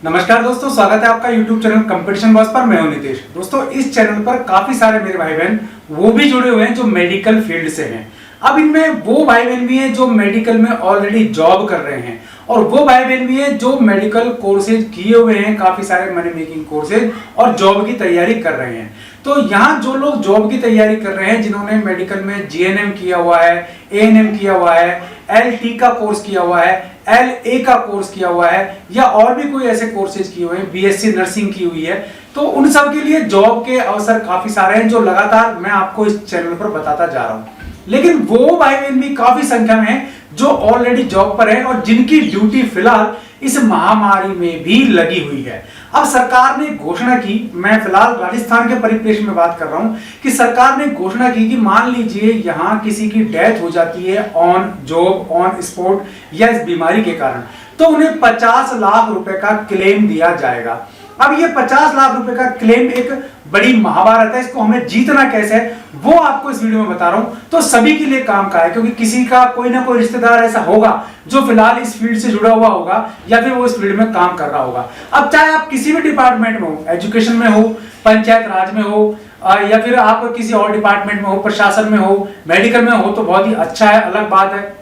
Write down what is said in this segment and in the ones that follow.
नमस्कार दोस्तों, स्वागत है आपका YouTube चैनल कंपटीशन बॉस पर। मैं हूं नितेश। दोस्तों, इस चैनल पर काफी सारे मेरे भाई बहन वो भी जुड़े हुए हैं जो मेडिकल फील्ड से हैं। अब इनमें वो भाई बहन भी हैं जो मेडिकल में ऑलरेडी जॉब कर रहे हैं और वो भाई बहन भी हैं जो मेडिकल कोर्सेज किए हुए हैं, काफी सारे मनी मेकिंग कोर्सेज, और जॉब की तैयारी कर रहे हैं। तो यहाँ जो लोग जॉब की तैयारी कर रहे हैं, जिन्होंने मेडिकल में जीएनएम किया हुआ है, एएनएम किया हुआ है, एलटी का कोर्स किया हुआ है, एलए का कोर्स किया हुआ है, या और भी कोई ऐसे कोर्सेज किए हुए हैं, बीएससी नर्सिंग की हुई है, तो उन सब के लिए जॉब के अवसर काफी सारे हैं जो लगातार मैं आपको इस चैनल पर बताता जा रहा हूं। लेकिन वो भाई बहन भी काफी संख्या में हैं जो ऑलरेडी जॉब पर हैं और जिनकी ड्यूटी फिलहाल इस महामारी में भी लगी हुई है। अब सरकार ने घोषणा की, मैं फिलहाल राजस्थान के परिप्रेक्ष्य में बात कर रहा हूं, कि सरकार ने घोषणा की कि मान लीजिए यहां किसी की डेथ हो जाती है ऑन जॉब, ऑन स्पॉट या इस बीमारी के कारण, तो उन्हें 50 लाख रुपए का क्लेम दिया जाएगा। अब ये 50 लाख रुपए का क्लेम एक बड़ी महाभारत है, इसको हमें जीतना कैसे है वो आपको इस वीडियो में बता रहा हूं। तो सभी के लिए काम का है, क्योंकि किसी का कोई ना कोई रिश्तेदार ऐसा होगा जो फिलहाल इस फील्ड से जुड़ा हुआ होगा या फिर वो इस फील्ड में काम कर रहा होगा। अब चाहे आप किसी भी डिपार्टमेंट में हो, एजुकेशन में हो, पंचायत राज में हो, या फिर आप किसी और डिपार्टमेंट में हो, प्रशासन में हो, मेडिकल में हो, तो बहुत ही अच्छा है, अलग बात है।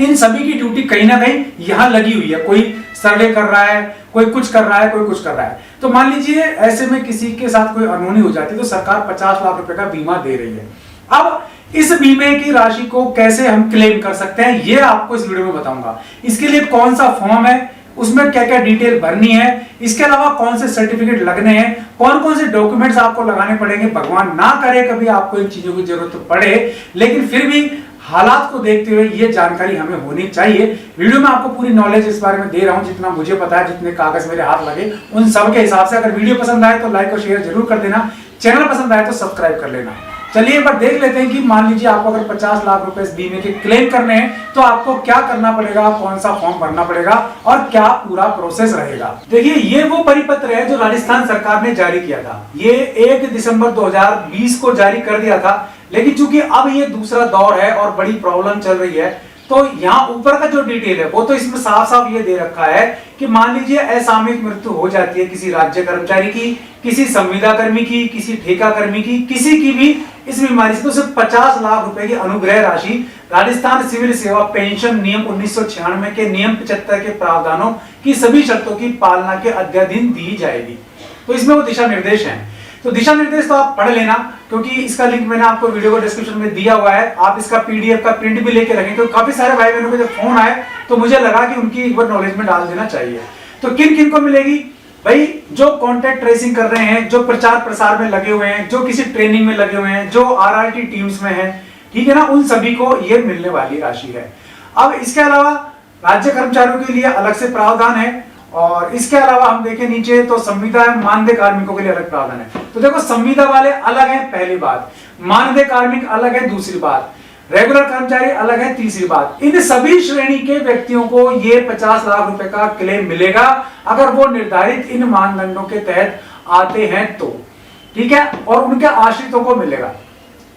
इन सभी की ड्यूटी कहीं ना कहीं यहां लगी हुई है। कोई सर्वे कर रहा है, कोई कुछ कर रहा है, कोई कुछ कर रहा है। तो मान लीजिए ऐसे में किसी के साथ कोई अनहोनी हो जाती है तो सरकार 50 लाख रुपए का बीमा दे रही है। अब इस बीमे की राशि को कैसे हम क्लेम कर सकते हैं ये आपको इस वीडियो में बताऊंगा। इसके लिए कौन सा फॉर्म है, उसमें क्या क्या डिटेल भरनी है, इसके अलावा कौन से सर्टिफिकेट लगने हैं, कौन कौन से डॉक्यूमेंट्स आपको लगाने पड़ेंगे। भगवान ना करे कभी आपको इन चीजों की जरूरत पड़े, लेकिन फिर भी हालात को देखते हुए ये जानकारी हमें होनी चाहिए। वीडियो में आपको पूरी नॉलेज इस बारे में दे रहा हूं, जितना मुझे पता है, जितने कागज मेरे हाथ लगे उन सब के हिसाब से। अगर वीडियो पसंद आए तो लाइक और शेयर जरूर कर देना, चैनल पसंद आए तो सब्सक्राइब कर लेना। चलिए एक बार देख लेते हैं कि मान लीजिए आपको अगर 50 लाख रुपए इस बीमे के क्लेम करने हैं तो आपको क्या करना पड़ेगा, कौन सा फॉर्म भरना पड़ेगा और क्या पूरा प्रोसेस रहेगा। देखिए, ये वो परिपत्र है जो राजस्थान सरकार ने जारी किया था। ये 1 दिसंबर 2020 को जारी कर दिया था, लेकिन चूंकि अब ये दूसरा दौर है और बड़ी प्रॉब्लम चल रही है, तो यहाँ ऊपर का जो डिटेल है वो तो इसमें साफ साफ ये दे रखा है कि मान लीजिए असामयिक मृत्यु हो जाती है किसी राज्य कर्मचारी की, किसी संविदा कर्मी की, किसी ठेका कर्मी की, किसी की भी इस बीमारी से, तो सिर्फ 50 लाख रुपए की अनुग्रह राशि राजस्थान सिविल सेवा पेंशन नियम 1996 के नियम 75 के प्रावधानों की सभी शर्तों की पालना के अध्याधीन दी जाएगी। तो इसमें वो दिशा निर्देश हैं। तो दिशा निर्देश तो आप पढ़ लेना, क्योंकि इसका लिंक मैंने आपको वीडियो को डिस्क्रिप्शन में दिया हुआ है। आप इसका पीडीएफ का प्रिंट भी लेके रखें, क्योंकि काफी सारे भाई बहनों को जब फोन आए तो मुझे लगा कि उनकी एक बार नॉलेज में डाल देना चाहिए। तो किन किन को मिलेगी भाई? जो कॉन्टैक्ट ट्रेसिंग कर रहे हैं, जो प्रचार प्रसार में लगे हुए हैं, जो किसी ट्रेनिंग में लगे हुए हैं, जो आरआरटी टीम्स में हैं, ठीक है ना, उन सभी को ये मिलने वाली राशि है। अब इसके अलावा राज्य कर्मचारियों के लिए अलग से प्रावधान है, और इसके अलावा हम देखें नीचे तो संविदा मानदेय कार्मिकों के लिए अलग प्रावधान है। तो देखो, संविदा वाले अलग हैं, पहली बात, मानदेय कार्मिक अलग है, दूसरी बात, रेगुलर कर्मचारी अलग है, तीसरी बात। इन सभी श्रेणी के व्यक्तियों को ये 50 लाख रुपए का क्लेम मिलेगा अगर वो निर्धारित इन मानदंडों के तहत आते हैं तो, ठीक है, और उनके आश्रितों को मिलेगा।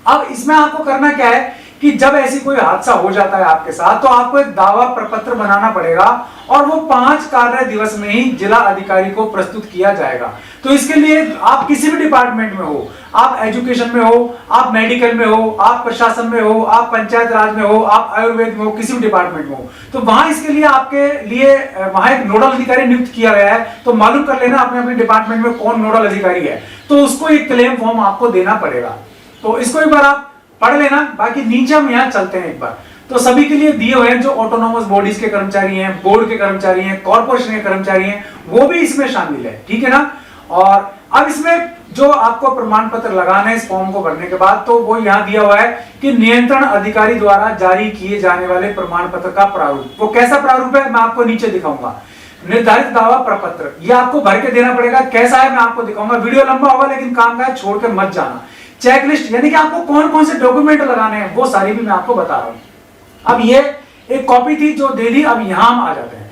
अब इसमें आपको करना क्या है कि जब ऐसी कोई हादसा हो जाता है आपके साथ, तो आपको एक दावा प्रपत्र बनाना पड़ेगा और वो 5 कार्य दिवस में ही जिला अधिकारी को प्रस्तुत किया जाएगा। तो इसके लिए आप किसी भी डिपार्टमेंट में हो, आप एजुकेशन में हो, आप मेडिकल में हो, आप प्रशासन में हो, आप पंचायत राज में हो, आप आयुर्वेद में हो, किसी भी डिपार्टमेंट में हो, तो वहां इसके लिए आपके लिए वहां एक नोडल अधिकारी नियुक्त किया गया है। तो मालूम कर लेना अपने अपने डिपार्टमेंट में कौन नोडल अधिकारी है, तो उसको एक क्लेम फॉर्म आपको देना पड़ेगा। तो इसको एक बार आप पढ़ लेना। बाकी नीचे हम यहाँ चलते हैं एक बार। तो सभी के लिए दिए हुए हैं, जो ऑटोनोमस बॉडीज के कर्मचारी हैं, बोर्ड के कर्मचारी हैं, कॉर्पोरेशन के कर्मचारी हैं, वो भी इसमें शामिल है, ठीक है ना। और अब इसमें जो आपको प्रमाण पत्र लगाना है इस फॉर्म को भरने के बाद, तो वो यहाँ दिया हुआ है कि नियंत्रण अधिकारी द्वारा जारी किए जाने वाले प्रमाण पत्र का प्रारूप। वो कैसा प्रारूप है मैं आपको नीचे दिखाऊंगा। निर्धारित दावा प्रपत्र, ये आपको भर के देना पड़ेगा। कैसा है मैं आपको दिखाऊंगा। वीडियो लंबा होगा लेकिन काम का है, छोड़ के मत जाना। चेकलिस्ट, यानी कि आपको कौन कौन से डॉक्यूमेंट लगाने हैं वो सारी भी मैं आपको बता रहा हूं। अब ये एक कॉपी थी जो दे दी, अब यहां हम आ जाते हैं।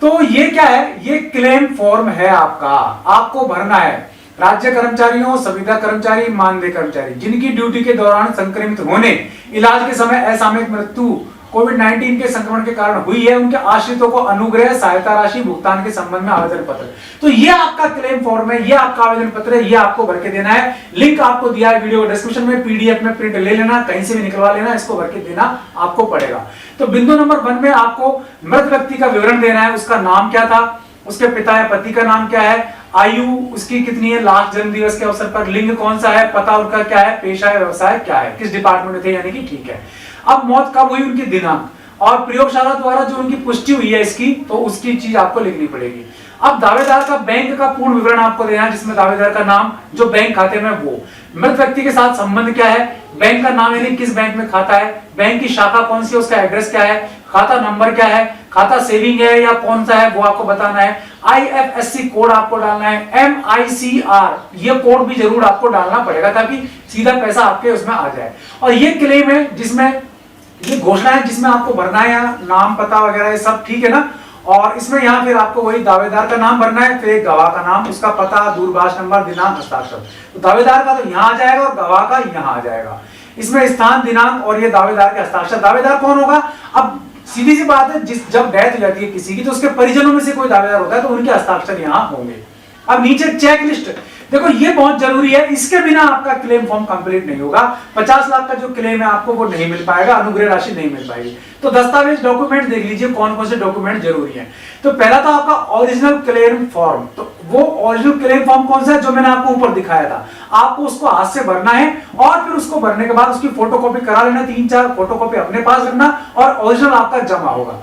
तो ये क्या है? ये क्लेम फॉर्म है आपका, आपको भरना है। राज्य कर्मचारियों, संविदा कर्मचारी, मानदेय कर्मचारी जिनकी ड्यूटी के दौरान संक्रमित होने, इलाज के समय असामयिक मृत्यु कोविड-19 के संक्रमण के कारण हुई है, उनके आश्रितों को अनुग्रह सहायता राशि भुगतान के संबंध में आवेदन पत्र। तो ये आपका क्लेम फॉर्म है, ये आपका आवेदन पत्र है, ये आपको भर के देना है। लिंक आपको दिया है वीडियो डिस्क्रिप्शन में, पीडीएफ में प्रिंट ले लेना, कहीं से भी निकलवा लेना, इसको भर के देना आपको पड़ेगा। तो बिंदु नंबर 1 में आपको मृत व्यक्ति का विवरण देना है, उसका नाम क्या था, उसके पिता या पति का नाम क्या है, आयु उसकी कितनी है लास्ट जन्म दिवस के अवसर पर, लिंग कौन सा है, पता उनका क्या है, पेशा या व्यवसाय क्या है, किस डिपार्टमेंट में थे, यानी कि ठीक है। अब मौत कब हुई, उनकी दिनांक, और प्रयोगशाला द्वारा जो उनकी पुष्टि हुई है इसकी, तो उसकी चीज आपको लिखनी पड़ेगी। अब दावेदार का बैंक का पूर्ण विवरण आपको देना है, जिसमें दावेदार का नाम, जो बैंक खाते में वो, मृत व्यक्ति के साथ संबंध क्या है, बैंक का नाम यानी किस बैंक में खाता है, बैंक की शाखा कौन सी है, उसका एड्रेस क्या है, खाता नंबर क्या है, खाता सेविंग है या कौन सा है वो आपको बताना है, IFSC कोड आपको डालना है, MICR ये कोड भी जरूर आपको डालना पड़ेगा ताकि सीधा पैसा आपके उसमें आ जाए। और ये क्लेम है जिसमें ये घोषणा है जिसमें आपको भरना है नाम पता वगैरह ये सब ठीक है ना। और इसमें यहाँ फिर आपको वही दावेदार का नाम भरना है, फिर गवाह का नाम, उसका पता, दूरभाष नंबर, दिनांक, हस्ताक्षर। तो दावेदार का तो यहाँ आ जाएगा और गवाह का यहाँ आ जाएगा। इसमें स्थान, दिनांक और ये दावेदार के हस्ताक्षर। दावेदार कौन होगा, अब सीधी सी बात है, जब डेथ हो जाती है किसी की तो उसके परिजनों में से कोई दावेदार होता है तो उनके हस्ताक्षर यहाँ होंगे। अब नीचे चेक लिस्ट, देखो ये बहुत जरूरी है, इसके बिना आपका क्लेम फॉर्म कंप्लीट नहीं होगा। 50 लाख का जो क्लेम है आपको वो नहीं मिल पाएगा, अनुग्रह राशि नहीं मिल पाएगी। तो दस्तावेज डॉक्यूमेंट देख लीजिए कौन कौन से डॉक्यूमेंट जरूरी है। तो पहला तो आपका ओरिजिनल क्लेम फॉर्म, तो वो ओरिजिनल क्लेम फॉर्म कौन सा है, जो मैंने आपको ऊपर दिखाया था, आपको उसको हाथ से भरना है और फिर उसको भरने के बाद उसकी फोटोकॉपी करा लेना, 3-4 फोटोकॉपी अपने पास रखना और ओरिजिनल आपका जमा होगा,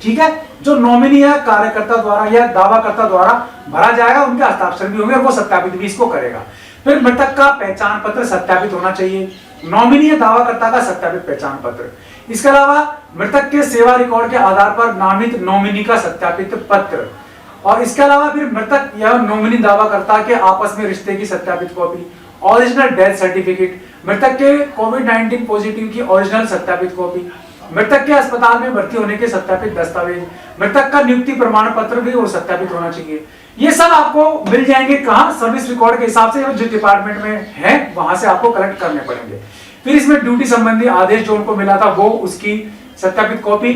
ठीक है। जो नॉमिनी है कार्यकर्ता द्वारा या दावाकर्ता द्वारा भरा जाएगा, उनके हस्ताक्षर भी होंगे, वो सत्यापित भी इसको करेगा। फिर मृतक का पहचान पत्र सत्यापित होना चाहिए, नॉमिनी या दावाकर्ता का सत्यापित पहचान पत्र। इसके अलावा मृतक के सेवा रिकॉर्ड के आधार पर नामित नॉमिनी का सत्यापित पत्र, और इसके अलावा फिर मृतक या नॉमिनी दावाकर्ता के आपस में रिश्ते की सत्यापित कॉपी, ओरिजिनल डेथ सर्टिफिकेट, मृतक के कोविड-19 पॉजिटिव की ओरिजिनल सत्यापित कॉपी, मृतक के अस्पताल में भर्ती होने के सत्यापित दस्तावेज, मृतक का नियुक्ति प्रमाण पत्र भी और सत्यापित होना चाहिए। ये सब आपको मिल जाएंगे कहां, सर्विस रिकॉर्ड के हिसाब से, जिस डिपार्टमेंट में है वहां से आपको कलेक्ट करने पड़ेंगे। फिर इसमें ड्यूटी संबंधी आदेश जो उनको मिला था वो उसकी सत्यापित कॉपी,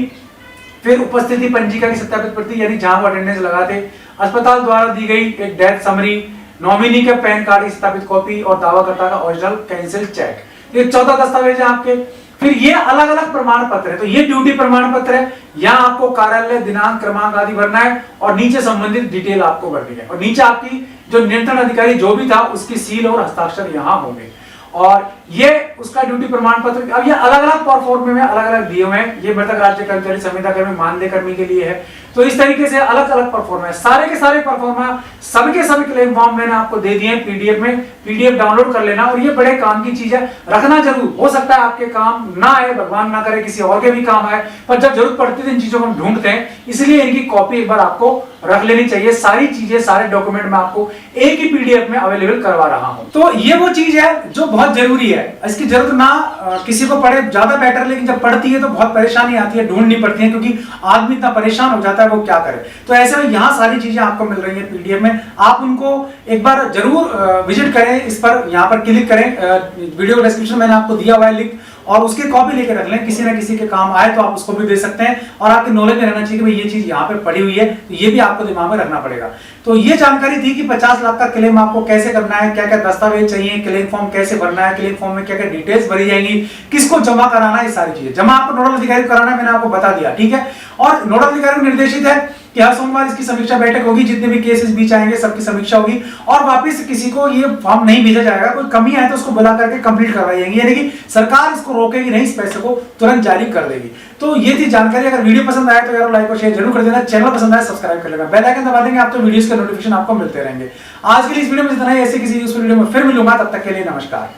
फिर उपस्थिति पंजिका की सत्यापित प्रति यानी जहां वो अटेंडेंस लगाते, अस्पताल द्वारा दी गई एक डेथ समरी, नॉमिनी के पैन कार्ड की सत्यापित कॉपी और दावाकर्ता का ओरिजिनल कैंसिल चेक। ये 14 दस्तावेज है आपके। फिर ये अलग अलग प्रमाण पत्र है, तो ये ड्यूटी प्रमाण पत्र है, यहाँ आपको कार्यालय दिनांक क्रमांक आदि भरना है और नीचे संबंधित डिटेल आपको भरनी है, और नीचे आपकी जो नियंत्रण अधिकारी जो भी था उसकी सील और हस्ताक्षर यहाँ होंगे। और ये उसका ड्यूटी प्रमाण पत्र, अब ये अलग अलग परफॉर्म में अलग अलग दिए हुए हैं। ये मृतक राज्य कर्मचारी संविदा कर्मी मानदेय कर्मी के लिए है, तो इस तरीके से अलग अलग परफॉर्मा है। सारे के सारे परफॉर्मा सबके सब क्लेम फॉर्म मैंने आपको दे दिए हैं पीडीएफ में, पीडीएफ डाउनलोड कर लेना। और ये बड़े काम की चीज है, रखना जरूर, हो सकता है आपके काम ना आए, भगवान ना करे किसी और के भी काम आए, पर जब जरूरत पड़ती है इन चीजों को हम ढूंढते हैं, इसलिए इनकी कॉपी एक बार आपको रख लेनी चाहिए। सारी चीजें सारे डॉक्यूमेंट में आपको एक ही पीडीएफ में अवेलेबल करवा रहा हूं। तो ये वो चीज है जो बहुत जरूरी है, इसकी जरूरत ना किसी को पड़े ज्यादा बेटर, लेकिन जब पड़ती है तो बहुत परेशानी आती है, ढूंढनी पड़ती है, क्योंकि आदमी इतना परेशान हो जाता है वो क्या करे। तो ऐसे में यहाँ सारी चीजें आपको मिल रही है पीडीएफ में, आप उनको एक बार जरूर विजिट करें, इस पर यहाँ पर क्लिक करें, वीडियो डिस्क्रिप्शन मैंने आपको दिया हुआ है लिंक, और उसकी कॉपी लेके रख लें, किसी ना किसी के काम आए तो आप उसको भी दे सकते हैं। और आपके नॉलेज में रहना चाहिए कि भाई ये चीज यहाँ पे पड़ी हुई है, तो ये भी आपको दिमाग में रखना पड़ेगा। तो ये जानकारी थी कि 50 लाख का क्लेम आपको कैसे करना है, क्या क्या दस्तावेज चाहिए, क्लेम फॉर्म कैसे भरना है, क्लेम फॉर्म में क्या क्या डिटेल्स भरी जाएंगी, किसको जमा कराना है, ये सारी चीजें। जमा आपको नोडल अधिकारी को कराना है, मैंने आपको बता दिया, ठीक है। और नोडल अधिकारी को निर्देशित है कि हर सोमवार इसकी समीक्षा बैठक होगी, जितने भी केसेस बीच आएंगे सबकी समीक्षा होगी, और वापस किसी को ये फॉर्म नहीं भेजा जाएगा, कोई कमी आए तो उसको बुला करके कंप्लीट करवाई जाएगी, यानी कि सरकार इसको रोकेगी नहीं, इस पैसे को तुरंत जारी कर देगी। तो ये थी जानकारी। अगर वीडियो पसंद आए तो यार लाइक और शेयर जरूर कर देना, चैनल पसंद आए सब्सक्राइब कर लेना, बेल आइकन दबा देंगे आप तो वीडियोस के नोटिफिकेशन आपको मिलते रहेंगे। आज के लिए इस वीडियो में इतना ही, ऐसे किसी यूजफुल वीडियो में फिर मिलूंगा, तब तक के लिए नमस्कार।